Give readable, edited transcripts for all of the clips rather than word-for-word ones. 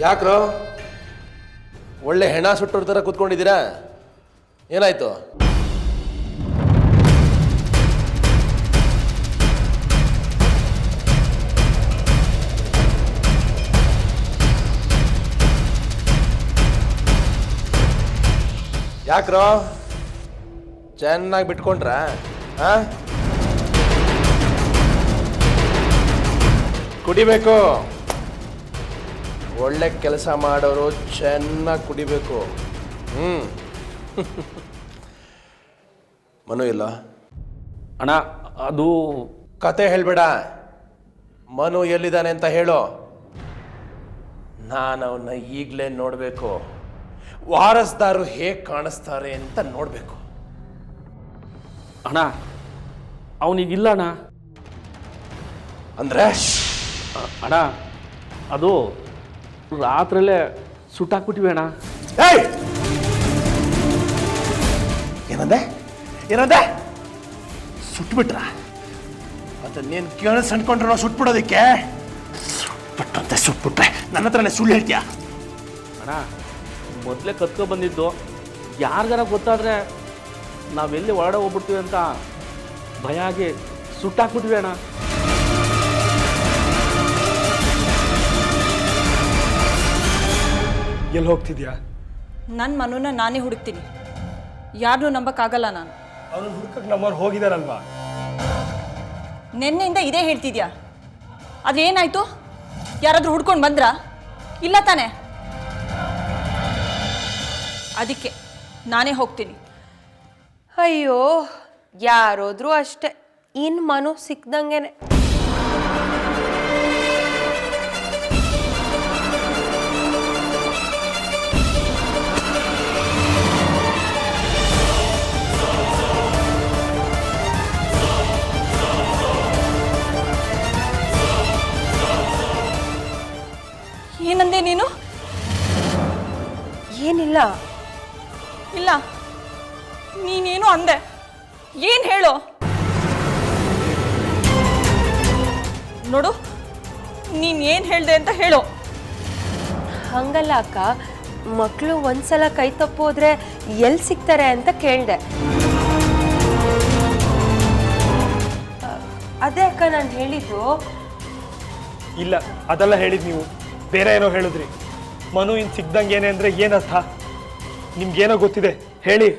ಯಾಕ್ರೋ ಒಳ್ಳೆ ಹೆಣ ಸುಟ್ಟೋರ್ ಥರ ಕೂತ್ಕೊಂಡಿದ್ದೀರಾ? ಏನಾಯ್ತು? ಯಾಕ್ರೋ ಚೆನ್ನಾಗಿ ಬಿಟ್ಕೊಂಡ್ರ? ಕುಡಿಬೇಕು. ಒಳ್ಳೆ ಕೆಲಸ ಮಾಡೋರು ಚೆನ್ನಾಗಿ ಕುಡಿಬೇಕು. ಮನು ಇಲ್ಲ ಅಣ್ಣ, ಅದು ಕತೆ ಹೇಳ್ಬೇಡ. ಮನು ಎಲ್ಲಿದ್ದಾನೆ ಅಂತ ಹೇಳು. ನಾನು ಅವನ್ನ ಈಗಲೇ ನೋಡಬೇಕು. ವಾರಸ್ದಾರು ಹೇಗೆ ಕಾಣಿಸ್ತಾರೆ ಅಂತ ನೋಡಬೇಕು. ಅಣ್ಣ, ಅವನಿಗಿಲ್ಲ ಅಣ್ಣ. ಅಂದ್ರೆ ಅಣ್ಣ, ಅದು ರಾತ್ರಿಯಲ್ಲೇ ಸುಟ್ಟಾಕ್ಬಿಟ್ಟಿವಿ ಅಣ್ಣ. ಏನಂದೆ ಏನಂದೆ? ಸುಟ್ಬಿಟ್ರ? ಅದನ್ನೇನು ಕೇಳಿಸ್ ಅನ್ಕೊಂಡ್ರೆ ನಾವು ಸುಟ್ಬಿಡೋದಕ್ಕೆ? ಸುಟ್ಬಿಟ್ಟಂತೆ ಸುಟ್ಬಿಟ್ರೆ ನನ್ನ ಹತ್ರನೇ ಸುಳ್ಳು ಹೇಳ್ತೀಯಾ? ಅಣ್ಣ, ಮೊದಲೇ ಕತ್ಕೊ ಬಂದಿದ್ದು. ಯಾರಿಗಾರ ಗೊತ್ತಾದರೆ ನಾವೆಲ್ಲಿ ಹೊರಡೆ ಹೋಗ್ಬಿಡ್ತೀವಿ ಅಂತ ಭಯ ಆಗಿ ಸುಟ್ಟಾಕ್ಬಿಟ್ವಿ ಅಣ್ಣ. ಎಲ್ಲಿ ಹೋಗ್ತಿದ್ಯಾ? ನನ್ನ ಮನುನ ನಾನೇ ಹುಡುಕ್ತೀನಿ. ಯಾರನ್ನೂ ನಂಬಕ್ಕಾಗಲ್ಲ ನಾನು. ಅವನು ಹುಡುಕಕ್ಕೆ ನಮ್ಮವ್ರು ಹೋಗಿದಾರಲ್ವಾ? ನಿನ್ನೆಯಿಂದ ಇದೇ ಹೇಳ್ತಿದ್ಯಾ. ಆದರೆ ಏನಾಯ್ತು? ಯಾರಾದರೂ ಹುಡ್ಕೊಂಡು ಬಂದ್ರಾ? ಇಲ್ಲ ತಾನೆ. ಅದಕ್ಕೆ ನಾನೇ ಹೋಗ್ತೀನಿ. ಅಯ್ಯೋ, ಯಾರೋದ್ರೂ ಅಷ್ಟೆ, ಇನ್ನು ಮನು ಸಿಕ್ದಂಗೆನೆ. ಏನಂದೆ ನೀನು? ಏನಿಲ್ಲ. ಇಲ್ಲ, ನೀನೇನು ಅಂದೆ. ಏನು ಹೇಳು? ನೋಡು, ನೀನು ಏನು ಹೇಳ್ದೆ ಅಂತ ಹೇಳು. ಹಂಗಲ್ಲ ಅಕ್ಕ, ಮಕ್ಕಳು ಒಂದ್ಸಲ ಕೈ ತಪ್ಪೋದ್ರೆ ಎಲ್ಲಿ ಸಿಗ್ತಾರೆ ಅಂತ ಕೇಳಿದೆ. ಅದೇ ಅಕ್ಕ ನಾನು ಹೇಳಿದ್ದು. ಇಲ್ಲ, ಅದೆಲ್ಲ ಹೇಳಿದ್ ನೀವು. ಬೇರೆ ಏನೋ ಹೇಳಿದ್ರಿ. ಮನು ಇನ್ ಸಿಗ್ದಂಗೇನೆ ಅಂದ್ರೆ ಏನರ್ಥ? ನಿಮ್ಗೇನೋ ಗೊತ್ತಿದೆ, ಹೇಳಿ.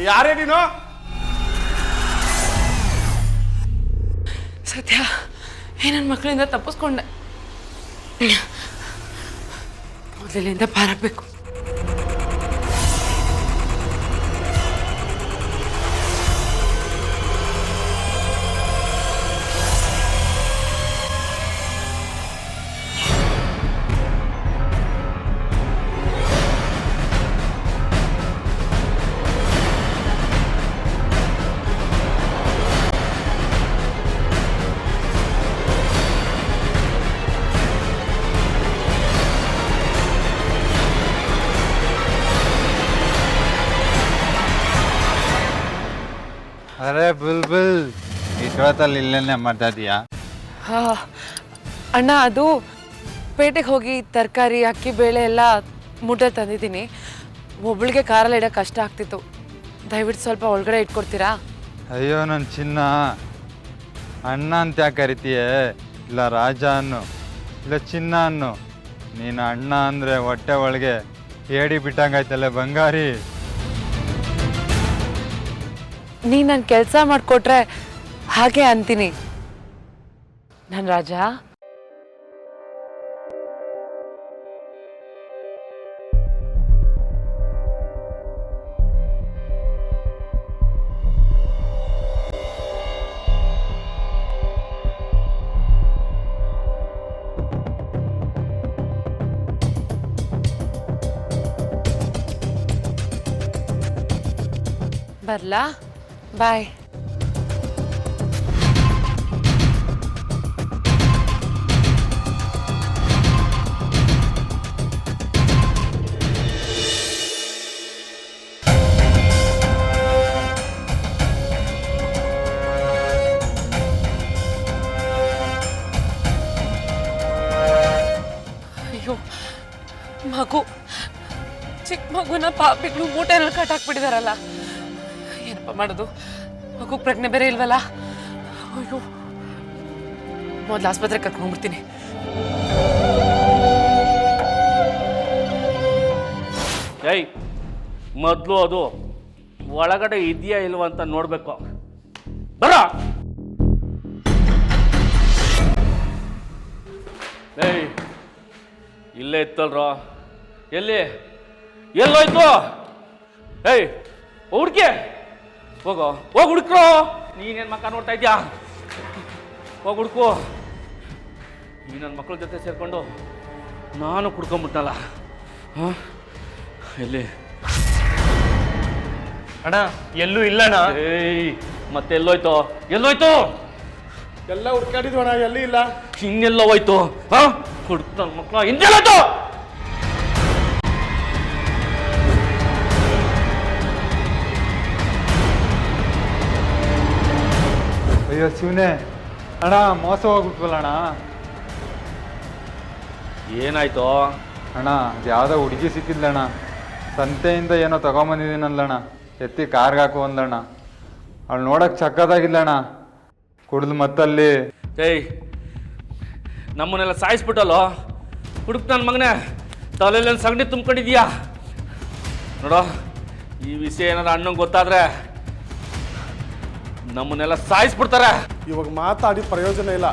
ಯಾರೇ ನೀನು? ಸತ್ಯ, ನನ್ನ ಮಕ್ಕಳಿಂದ ತಪ್ಪಿಸ್ಕೊಂಡೆ. ಮೊದಲಿನಿಂದ ಪಾರಾಗಬೇಕು. ಅರೆ ಬುಲ್ಬುಲ್, ಇಷ್ಟೊತ್ತಲ್ಲಿ ಇಲ್ಲೇನೆ ಮಾತಾಡ್ತೀಯಾ? ಅಣ್ಣ, ಅದು ಪೇಟೆಗೆ ಹೋಗಿ ತರಕಾರಿ, ಅಕ್ಕಿ, ಬೇಳೆ ಎಲ್ಲ ಮೂಟೆ ತಂದಿದ್ದೀನಿ. ಒಬ್ಬಳಿಗೆ ಕಾರಲ್ಲಿ ಇಡೋಕೆ ಕಷ್ಟ ಆಗ್ತಿತ್ತು. ದಯವಿಟ್ಟು ಸ್ವಲ್ಪ ಒಳಗಡೆ ಇಟ್ಕೊಡ್ತೀರಾ? ಅಯ್ಯೋ ನನ್ನ ಚಿನ್ನ, ಅಣ್ಣ ಅಂತ ಯಾಕೆ ಕರಿತೀಯೇ? ಇಲ್ಲ ರಾಜ ಅನ್ನು ಇಲ್ಲ ಚಿನ್ನ ಅನ್ನು, ನೀನು ಅಣ್ಣ ಅಂದರೆ ಹೊಟ್ಟೆ ಒಳಗೆ ಹೇಳಿ ಬಿಟ್ಟಂಗಾಯ್ತಲ್ಲ ಬಂಗಾರಿ. ನೀ ನನ್ನ ಕೆಲಸ ಮಾಡಿಕೊಟ್ರೆ ಹಾಗೆ ಅಂತೀನಿ. ನನ್ನ ರಾಜ, ಬರ್ಲಾ? ಬಾಯ್. ಅಯ್ಯೋ, ಮಗು, ಚಿಕ್ಕ ಮಗುನ ಪಾಪಿಗಳು ಮೂಟೆನಲ್ಲಿ ಕಟ್ಟಾಕ್ಬಿಟ್ಟಿದಾರಲ್ಲ. ಏನಪ್ಪ ಮಾಡೋದು? ಮಗು ಪ್ರಜ್ಞೆ ಬೇರೆ ಇಲ್ವಲ್ಲ. ಅಯ್ಯೋ, ಮೊದಲು ಆಸ್ಪತ್ರೆಗೆ ಕರ್ಕೊಂಡ್ಬಿಡ್ತೀನಿ. ಏಯ್, ಮೊದಲು ಅದು ಒಳಗಡೆ ಇದೆಯಾ ಇಲ್ವಾ ಅಂತ ನೋಡ್ಬೇಕು. ಬರ. ಏಯ್, ಇಲ್ಲೇ ಇತ್ತಲ್ರೋ. ಎಲ್ಲೋಯ್ತು? ಏಯ್, ಹುಡ್ಕೆ ಹೋಗೋ, ಹೋಗಿ ಹುಡುಕ್ರೋ. ನೀನೇನು ಮಕ್ಕ ನೋಡ್ತಾ ಇದ್ಯಾ? ಹೋಗಿ ಹುಡುಕು. ಈ ನನ್ನ ಮಕ್ಕಳ ಜೊತೆ ಸೇರಿಕೊಂಡು ನಾನು ಕುಡ್ಕೊಂಬಿಟ್ಟಲ್ಲ. ಹಾಂ, ಎಲ್ಲಿ? ಅಣ್ಣ ಎಲ್ಲೂ ಇಲ್ಲಣ್ಣ. ಏಯ್, ಮತ್ತೆ ಎಲ್ಲೋಯ್ತು? ಎಲ್ಲ ಹುಡ್ಕಾಡಿದ್ವು ಅಣ್ಣ, ಎಲ್ಲಿ ಇಲ್ಲ. ಹಿಂಗೆಲ್ಲ ಹೋಯ್ತು? ಹಾಂ, ಹುಡುಕ್ ನನ್ನ ಮಕ್ಕಳ ಹಿಂಗೆಲ್ಲೋಯ್ತು? ಅಯ್ಯೋ ಶಿವನೇ, ಅಣ್ಣ ಮೋಸ ಹೋಗ್ಬಿಟ್ವಲ್ಲ ಅಣ್ಣ. ಏನಾಯ್ತು? ಅಣ್ಣ ಅದು ಯಾವುದೋ ಹುಡುಗಿ ಸಿಕ್ಕಿದ್ಲಣ್ಣ, ಸಂತೆಯಿಂದ ಏನೋ ತಗೊಂಬಂದಿದ್ದೀನಲ್ಲಣ್ಣ, ಎತ್ತಿ ಕಾರ್ಗೆ ಹಾಕು ಅಂದಣ್ಣ. ಅವಳು ನೋಡಕ್ಕೆ ಚಕ್ಕದಾಗಿಲ್ಲಣ್ಣ, ಕುಡಿದು ಮತ್ತಲ್ಲಿ. ಏಯ್, ನಮ್ಮನ್ನೆಲ್ಲ ಸಾಯಿಸ್ಬಿಟ್ಟಲ್ಲೋ. ಹುಡುಕ್ ನನ್ನ ಮಗನೇ, ತಲೆಯಲ್ಲಿ ಸಗಣಿ ತುಂಬ್ಕೊಂಡಿದ್ಯಾ ನೋಡೋ. ಈ ವಿಷಯ ಏನಾದ್ರು ಅಣ್ಣಂಗೆ ಗೊತ್ತಾದ್ರೆ ನಮ್ಮನ್ನೆಲ್ಲ ಸಾಯಿಸ್ಬಿಡ್ತಾರೆ. ಇವಾಗ ಮಾತಾಡಿ ಪ್ರಯೋಜನ ಇಲ್ಲ,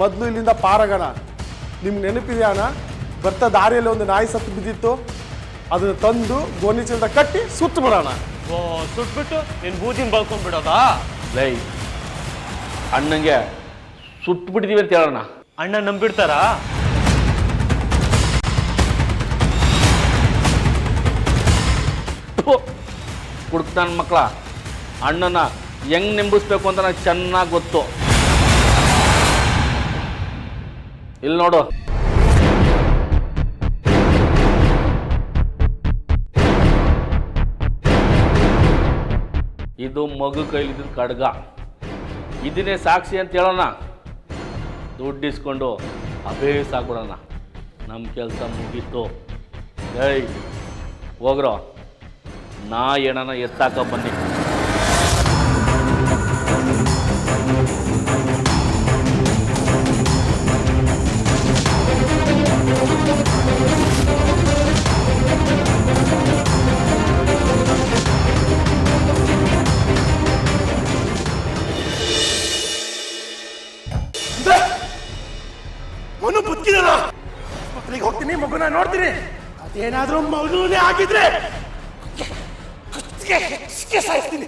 ಮೊದಲು ಇಲ್ಲಿಂದ ಪಾರಾಗೋಣ. ನಿಮ್ಗೆ ನೆನಪಿದೆಯಾ ಅಣ್ಣ, ಬರ್ತಾ ದಾರಿಯಲ್ಲಿ ಒಂದು ನಾಯಿ ಸತ್ತು ಬಿದ್ದಿತ್ತು, ಅದನ್ನು ತಂದು ಗೋಣಿ ಚೀಲದ ಕಟ್ಟಿ ಸುಟ್ಟು ಬಿಡೋಣ. ಓ, ಸುಟ್ಬಿಟ್ಟು ನಿನ್ನ ಬೂದಿನ ಬಳ್ಕೊಂಡ್ಬಿಡೋದಾ? ಲೈ, ಅಣ್ಣಂಗೆ ಸುಟ್ಟು ಬಿಟ್ಟಿದೀವಿ ಅಂತ ಹೇಳೋಣ. ಅಣ್ಣ ನಂಬಿಡ್ತಾರಾ? ಹುಡುಕ್ ನನ್ನ ಮಕ್ಕಳ, ಅಣ್ಣನ ಹೆಂಗ್ ನೆಂಬಿಸ್ಬೇಕು ಅಂತ ನನಗೆ ಚೆನ್ನಾಗಿ ಗೊತ್ತು. ಇಲ್ಲಿ ನೋಡು, ಇದು ಮಗು ಕೈಲಿದ್ದ ಖಡ್ಗ. ಇದನ್ನೇ ಸಾಕ್ಷಿ ಅಂತ ಹೇಳೋಣ. ದುಡ್ಡು ಇಸ್ಕೊಂಡು ಅಭೇಸ್ ಆಗ್ಬಿಡೋಣ. ನಮ್ಮ ಕೆಲಸ ಮುಗೀತು. ಏಯ್, ಹೋಗ್ರೋ, ನಾ ಏನನ ಎತ್ತಾಕ ಬನ್ನಿ. ಮನು ಬದುಕಿದಲ್ಲ, ಮಕ್ಕಳಿಗೆ ಹೋಗ್ತೀನಿ, ಮಗುನ ನೋಡ್ತೀನಿ. ಅದೇನಾದ್ರೂ ಮಗುನೇ ಆಗಿದ್ರೆ ಸಾಯಿಸ್ತೀನಿ.